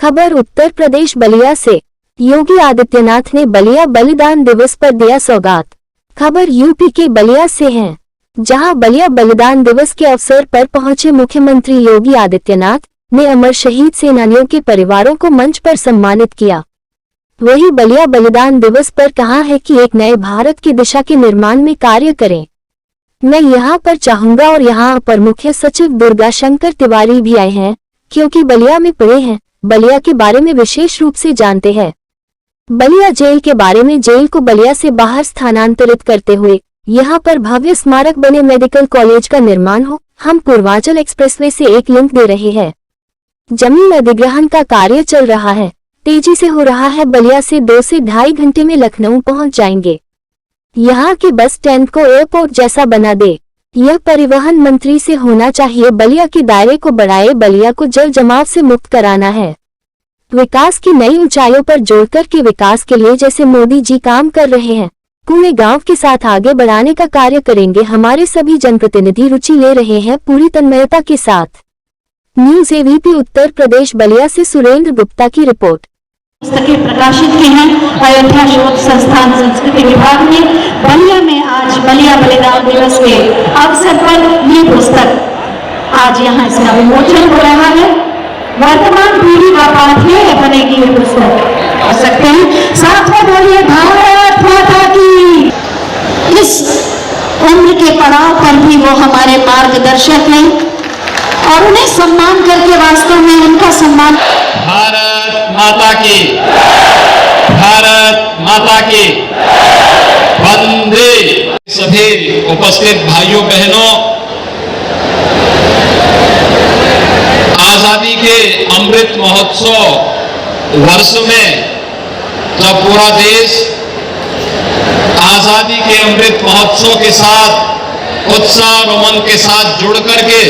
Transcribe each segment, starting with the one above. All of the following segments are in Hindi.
खबर उत्तर प्रदेश बलिया से। योगी आदित्यनाथ ने बलिया बलिदान दिवस पर दिया सौगात। खबर यूपी के बलिया से है, जहां बलिया बलिदान दिवस के अवसर पर पहुंचे मुख्यमंत्री योगी आदित्यनाथ ने अमर शहीद सेनानियों के परिवारों को मंच पर सम्मानित किया। वही बलिया बलिदान दिवस पर कहा है कि एक नए भारत की दिशा के निर्माण में कार्य करें। मैं यहाँ पर चाहूंगा और यहाँ पर मुख्य सचिव दुर्गा शंकर तिवारी भी आए हैं, क्योंकि बलिया में पढ़े हैं, बलिया के बारे में विशेष रूप से जानते हैं। बलिया जेल के बारे में, जेल को बलिया से बाहर स्थानांतरित करते हुए यहाँ पर भव्य स्मारक बने, मेडिकल कॉलेज का निर्माण हो। हम पूर्वांचल एक्सप्रेसवे से एक लिंक दे रहे हैं। जमीन अधिग्रहण का कार्य चल रहा है, तेजी से हो रहा है। बलिया से 2 से ढाई घंटे में लखनऊ पहुंच जाएंगे। यहाँ के बस स्टैंड को एयरपोर्ट जैसा बना दे, यह परिवहन मंत्री से होना चाहिए। बलिया के दायरे को बढ़ाए, बलिया को जल जमाव से मुक्त कराना है। विकास की नई ऊंचाइयों पर जोड़कर के विकास के लिए जैसे मोदी जी काम कर रहे हैं, पूरे गांव के साथ आगे बढ़ाने का कार्य करेंगे। हमारे सभी जनप्रतिनिधि रुचि ले रहे हैं पूरी तन्मयता के साथ। न्यूज़ एवीपी उत्तर प्रदेश बलिया से सुरेंद्र गुप्ता की रिपोर्ट। पुस्तकें प्रकाशित की हैं अयोध्या शोध संस्थान संस्कृति विभाग ने। बलिया में आज बलिया बलिदान दिवस के अवसर पर ये पुस्तक आज यहाँ इसका विमोचन हो रहा है। वर्तमान पीढ़ी का पाठ्य बनेगी ये पुस्तक, कर सकते हैं। साथ में बोलिए भारत माता की। इस उम्र के पड़ाव पर भी वो हमारे मार्गदर्शक हैं और उन्हें सम्मान करके वास्तव में उनका सम्मान। भारत माता की, भारत माता की वंदे। सभी उपस्थित भाइयों बहनों, आजादी के अमृत महोत्सव वर्ष में जब पूरा देश आजादी के अमृत महोत्सव के साथ उत्साह और उमंग के साथ जुड़ करके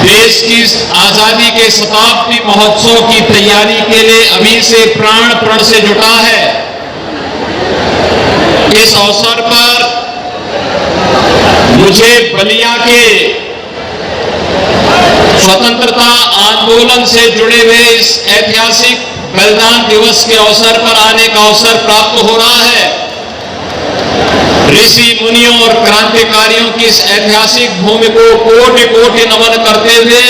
देश की आजादी के शताब्दी महोत्सव की तैयारी के लिए अभी से प्राण प्रण से जुटा है, इस अवसर पर मुझे बलिया के स्वतंत्रता आंदोलन से जुड़े हुए इस ऐतिहासिक बलिदान दिवस के अवसर पर आने का अवसर प्राप्त हो रहा है। ऋषि मुनियों और क्रांतिकारियों की इस ऐतिहासिक भूमि को कोटि कोटि नमन करते हुए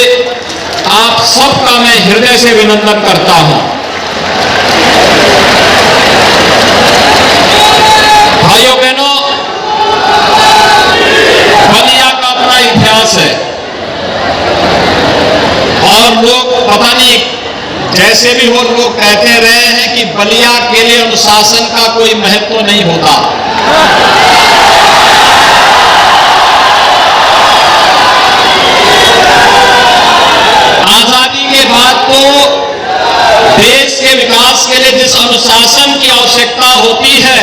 आप सबका मैं हृदय से अभिनंदन करता हूं। भाइयों बहनों, बलिया का अपना इतिहास है और लोग पता नहीं जैसे भी हो, लोग कहते रहे हैं कि बलिया के लिए अनुशासन का कोई महत्व नहीं होता। आजादी के बाद तो देश के विकास के लिए जिस अनुशासन की आवश्यकता होती है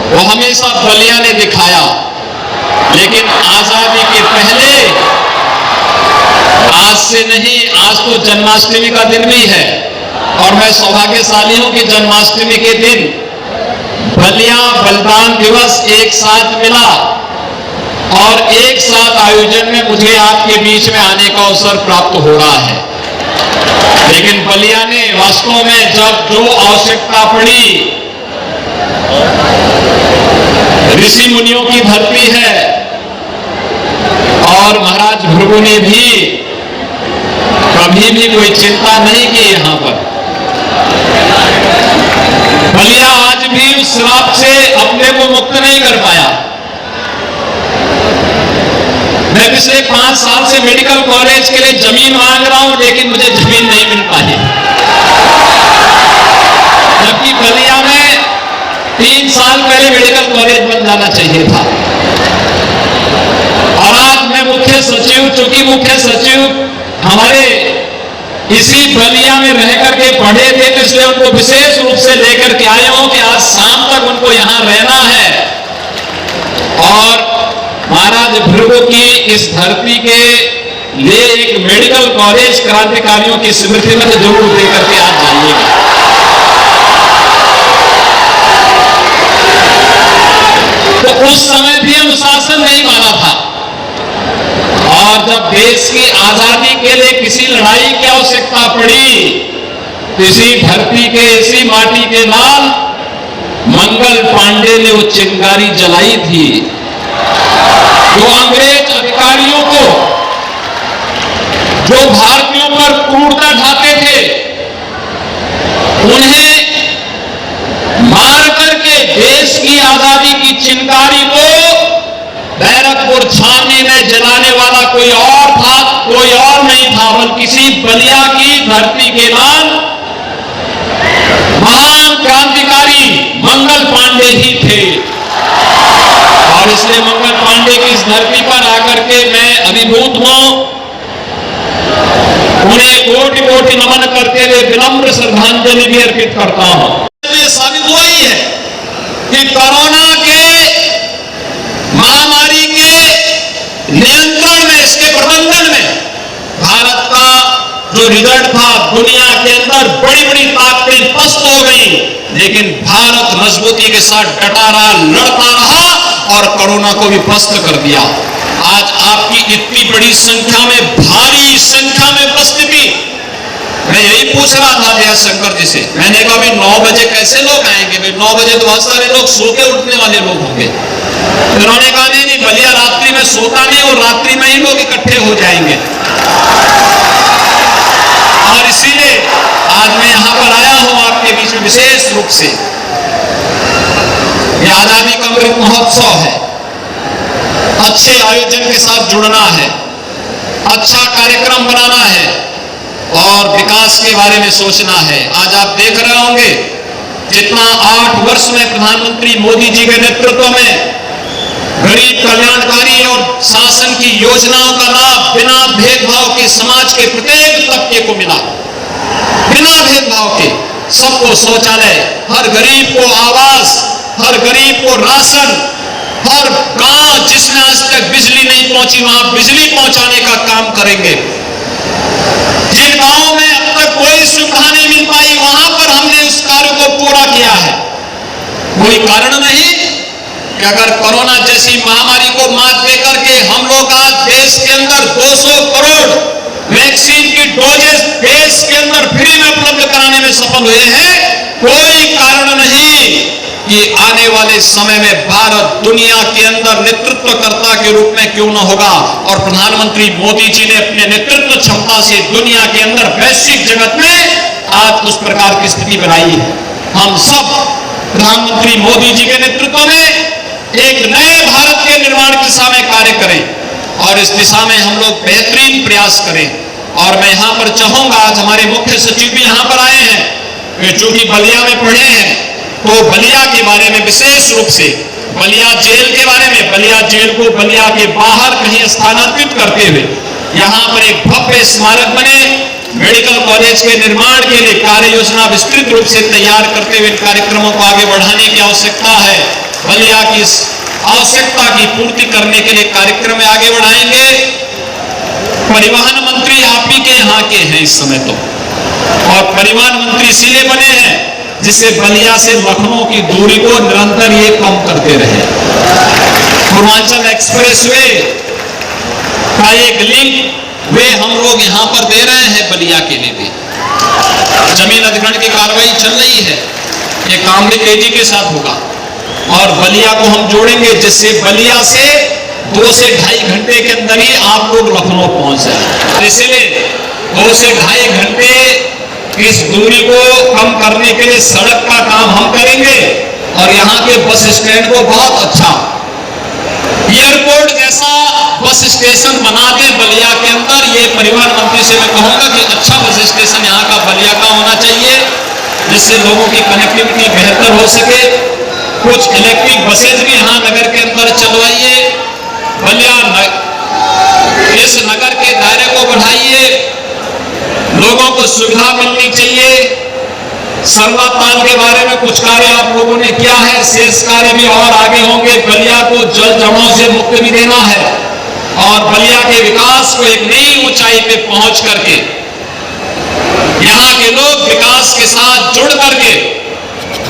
वो हमेशा बलिया ने दिखाया, लेकिन आजादी के पहले, आज से नहीं, आज तो जन्माष्टमी का दिन भी है और मैं सौभाग्यशाली हूं कि जन्माष्टमी के दिन बलिया बलिदान दिवस एक साथ मिला और एक साथ आयोजन में मुझे आपके बीच में आने का अवसर प्राप्त हो रहा है। लेकिन बलिया ने वास्तव में जब जो आवश्यकता पड़ी, ऋषि मुनियों की धरती है और महाराज भृगु ने भी कभी भी कोई चिंता नहीं की। यहां पर बलिया आज भी उस श्राप से अपने को मुक्त नहीं कर पाया। मैं पिछले 5 साल से मेडिकल कॉलेज के लिए जमीन मांग रहा हूं, लेकिन मुझे जमीन नहीं मिल पाई, जबकि बलिया में 3 साल पहले मेडिकल कॉलेज बन जाना चाहिए था। और आज मैं मुख्य सचिव, चूंकि मुख्य सचिव हमारे इसी बलिया में रह करके पढ़े थे, तो इसलिए उनको विशेष रूप से लेकर के आया हूं कि आज शाम तक उनको यहां रहना है और महाराज भृगु की इस धरती के लिए एक मेडिकल कॉलेज क्रांतिकारियों की स्मृति में जरूर देकर के आज जाइएगा। तो उस समय भी अनुशासन नहीं माना था और और जब देश की आजादी के लिए किसी लड़ाई की आवश्यकता पड़ी, इसी धरती के, इसी माटी के लाल मंगल पांडे ने वो चिंगारी जलाई थी। जो अंग्रेज अधिकारियों को, जो भारतीयों पर क्रूरता ढाते थे, उन्हें मार करके देश की आजादी की चिंगारी को बैरकपुर छावनी में जलाने वाला कोई और था, कोई और नहीं था, बल्कि किसी बलिया की धरती के लाल महान क्रांतिकारी मंगल पांडे ही थे। और इसलिए मंगल पांडे की इस धरती पर आकर के मैं अभिभूत हूं, उन्हें कोटि कोटि नमन करते हुए विनम्र श्रद्धांजलि भी अर्पित करता हूं। ये साबित हुआ ही है कि कोरोना के महामारी के नियंत्रण में, इसके प्रबंधन में भारत का जो रिजल्ट था, दुनिया के अंदर बड़ी बड़ी ताकतें पस्त हो गई, लेकिन भारत मजबूती के साथ डटा रहा, लड़ता रहा और कोरोना को भी पस्त कर दिया। आज आपकी इतनी बड़ी संख्या में, भारी संख्या में उपस्थिति, मैं यही पूछ रहा था जयशंकर जी से, मैंने कहा भाई 9 बजे कैसे लोग आएंगे? भाई 9 बजे तो बहुत सारे लोग सो के उठने वाले लोग होंगे। उन्होंने कहा नहीं, बलिया रात्रि में सोता नहीं, और रात्रि में ही लोग इकट्ठे हो जाएंगे। और इसीलिए आज मैं यहां पर आया हूं आपके बीच में विशेष रूप से। यह आजादी का अमृत महोत्सव है, अच्छे आयोजन के साथ जुड़ना है, अच्छा कार्यक्रम बनाना है और विकास के बारे में सोचना है। आज आप देख रहे होंगे जितना 8 वर्ष में प्रधानमंत्री मोदी जी के नेतृत्व में गरीब कल्याणकारी और शासन की योजनाओं का लाभ बिना भेदभाव के समाज के प्रत्येक तबके को मिला, बिना भेदभाव के सबको शौचालय, हर गरीब को आवास, हर गरीब को राशन, हर गांव जिसमें आज तक बिजली नहीं पहुंची वहां बिजली पहुंचाने का काम करेंगे। जिन गांवों में अब तक कोई सुविधा नहीं मिल पाई, वहां पर हमने उस कार्य को पूरा किया है। कोई कारण नहीं कि अगर कोरोना जैसी महामारी को मात देकर के हम लोग आज देश के अंदर 200 करोड़ वैक्सीन की डोजेस देश के अंदर फ्री में उपलब्ध कराने में सफल हुए हैं, कोई कारण नहीं कि आने वाले समय में भारत दुनिया के अंदर नेतृत्वकर्ता के रूप में क्यों न होगा। और प्रधानमंत्री मोदी जी ने अपने नेतृत्व क्षमता से दुनिया के अंदर वैश्विक जगत में आज उस प्रकार की स्थिति बनाई है। हम सब प्रधानमंत्री मोदी जी के नेतृत्व में एक नए भारत के निर्माण की दिशा में कार्य करें और इस दिशा में हम लोग बेहतरीन प्रयास करें। और मैं यहां पर चाहूंगा, आज हमारे मुख्य सचिव भी यहां पर आए हैं, चूंकि बलिया में पढ़े हैं, तो बलिया के बारे में विशेष रूप से, बलिया जेल के बारे में, बलिया जेल को बलिया के बाहर कहीं स्थानांतरित करते हुए यहां पर एक भव्य स्मारक बने, मेडिकल कॉलेज के निर्माण के लिए कार्य योजना विस्तृत रूप से तैयार करते हुए कार्यक्रमों को आगे बढ़ाने की आवश्यकता है। बलिया की इस आवश्यकता की पूर्ति करने के लिए कार्यक्रम में आगे बढ़ाएंगे। परिवहन मंत्री आप ही के यहाँ के हैं इस समय तो, और परिवहन मंत्री इसीलिए बने हैं जिससे बलिया से लखनऊ की दूरी को निरंतर ये कम करते रहे। पूर्वांचल एक्सप्रेसवे का एक लिंक वे हम लोग यहां पर दे रहे हैं बलिया के लिए भी। जमीन अधिग्रहण की कार्रवाई चल रही है, ये काम भी तेजी के साथ होगा और बलिया को हम जोड़ेंगे, जिससे बलिया से 2 से 2.5 घंटे के अंदर ही आप लोग लखनऊ पहुंच जाए। इसलिए 2 से 2.5 घंटे इस दूरी को कम करने के लिए सड़क का काम हम करेंगे और यहाँ के बस स्टैंड को बहुत अच्छा एयरपोर्ट जैसा बस स्टेशन बना दें बलिया के अंदर। ये परिवहन मंत्री से मैं कहूंगा कि अच्छा बस स्टेशन यहाँ का बलिया का होना चाहिए, जिससे लोगों की कनेक्टिविटी बेहतर हो सके। कुछ इलेक्ट्रिक बसेज भी यहाँ नगर के अंदर चलवाइए, बलिया इस नगर के दायरे को बढ़ाइए, लोगों को सुविधा मिलनी चाहिए। सर्वाताल के बारे में कुछ कार्य आप लोगों ने किया है, शेष कार्य भी और आगे होंगे। बलिया को जल जमाव से मुक्ति भी देना है और बलिया के विकास को एक नई ऊंचाई पे पहुंच करके यहाँ के लोग विकास के साथ जुड़ करके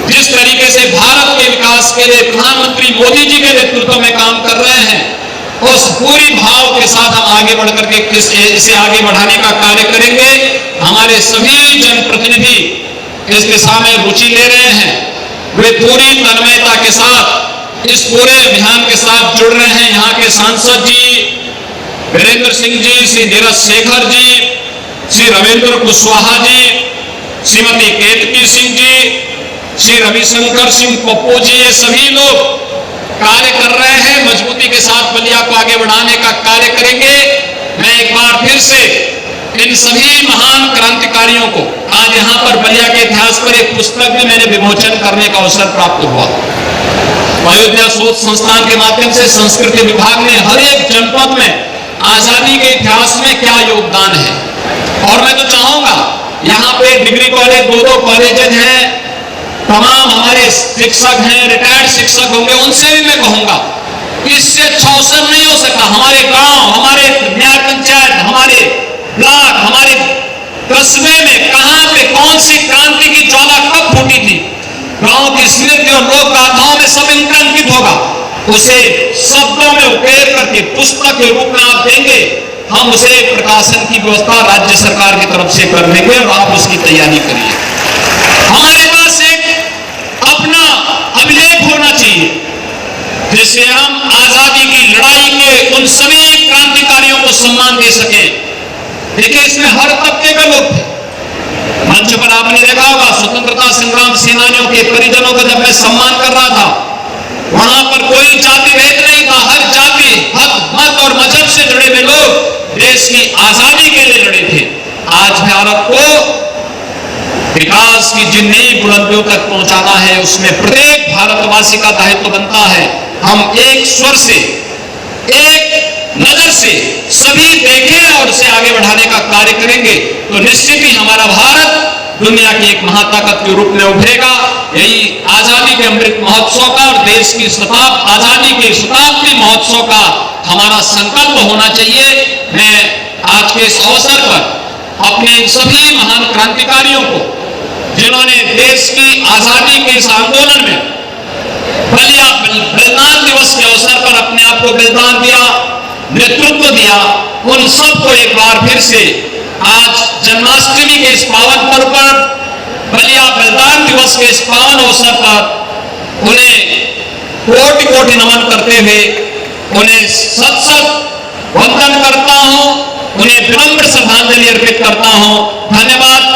जिस तरीके से भारत के विकास के लिए प्रधानमंत्री मोदी जी के नेतृत्व में काम कर रहे हैं, उस पूरी भाव के साथ हम आगे बढ़ करके इसे आगे बढ़ाने का कार्य करेंगे। हमारे सभी जनप्रतिनिधि इस दिशा में रुचि ले रहे हैं, वे पूरी तन्मयता के साथ इस पूरे अभियान के साथ जुड़ रहे हैं। यहाँ के सांसद जी वीरेंद्र सिंह जी, श्री नीरज शेखर जी, श्री रविंद्र कुशवाहा जी, श्रीमती केतकी सिंह जी, श्री रविशंकर सिंह पप्पू जी, ये सभी लोग कार्य कर रहे हैं। मजबूती के साथ बलिया को आगे बढ़ाने का कार्य करेंगे। मैं एक बार फिर से इन सभी महान क्रांतिकारियों को, आज यहाँ पर बलिया के इतिहास पर एक पुस्तक भी मैंने विमोचन करने का अवसर प्राप्त हुआ। अयोध्या शोध संस्थान के माध्यम से संस्कृति विभाग ने हर एक जनपद में आजादी के इतिहास में क्या योगदान है, और मैं तो चाहूंगा यहाँ पे डिग्री कॉलेज, 2 कॉलेज हैं, तमाम हमारे शिक्षक हैं, रिटायर्ड शिक्षक होंगे, उनसे भी मैं कहूंगा इससे अच्छा अवसर नहीं हो सकता। हमारे गांव, हमारे न्याय पंचायत, हमारे ब्लॉक, हमारे कस्बे में कहां पे कौन सी क्रांति की ज्वाला कब फूटी थी, गांव की स्मृति और लोक गाथाओं में सब इनका अंकित होगा। उसे शब्दों में उकेर करके पुस्तक के रूप में आप देंगे, हम उसे प्रकाशन की व्यवस्था राज्य सरकार की तरफ से कर देंगे और आप उसकी तैयारी करिए। हमारे पास एक अपना अभिलेख होना चाहिए जिससे हम आजादी की लड़ाई के उन सभी क्रांतिकारियों को सम्मान दे सके। देखिए, इसमें हर तबके के लोग थे। मंच पर आपने देखा होगा स्वतंत्रता संग्राम सेनानियों के परिजनों का जब मैं सम्मान कर रहा था, वहां पर कोई जाति भेद नहीं था। हर जाति, हर मत और मजहब से जुड़े हुए लोग देश की आजादी के लिए लड़े थे। आज भारत को विकास की जिन नई बुलंदियों तक पहुंचाना है, उसमें प्रत्येक भारतवासी का दायित्व बनता है। हम एक स्वर से, एक नजर से सभी देखें और उसे आगे बढ़ाने का कार्य करेंगे तो निश्चित ही हमारा भारत दुनिया की एक महाताकत के रूप में उभरेगा। यही आजादी के अमृत महोत्सव का और देश की आजादी के शताब्दी महोत्सव का हमारा संकल्प होना चाहिए। मैं आज के इस अवसर पर अपने सभी महान क्रांतिकारियों को, जिन्होंने देश की आजादी के इस आंदोलन में बलिदान दिवस के अवसर पर अपने आप को बलिदान दिया, नेतृत्व दिया, उन सबको एक बार फिर से आज जन्माष्टमी के इस पावन पर्व पर, बलिया बलिदान दिवस के इस पावन अवसर पर उन्हें कोटि कोटि नमन करते हुए उन्हें सत सत वंदन करता हूं, उन्हें विनम्र श्रद्धांजलि अर्पित करता हूं। धन्यवाद।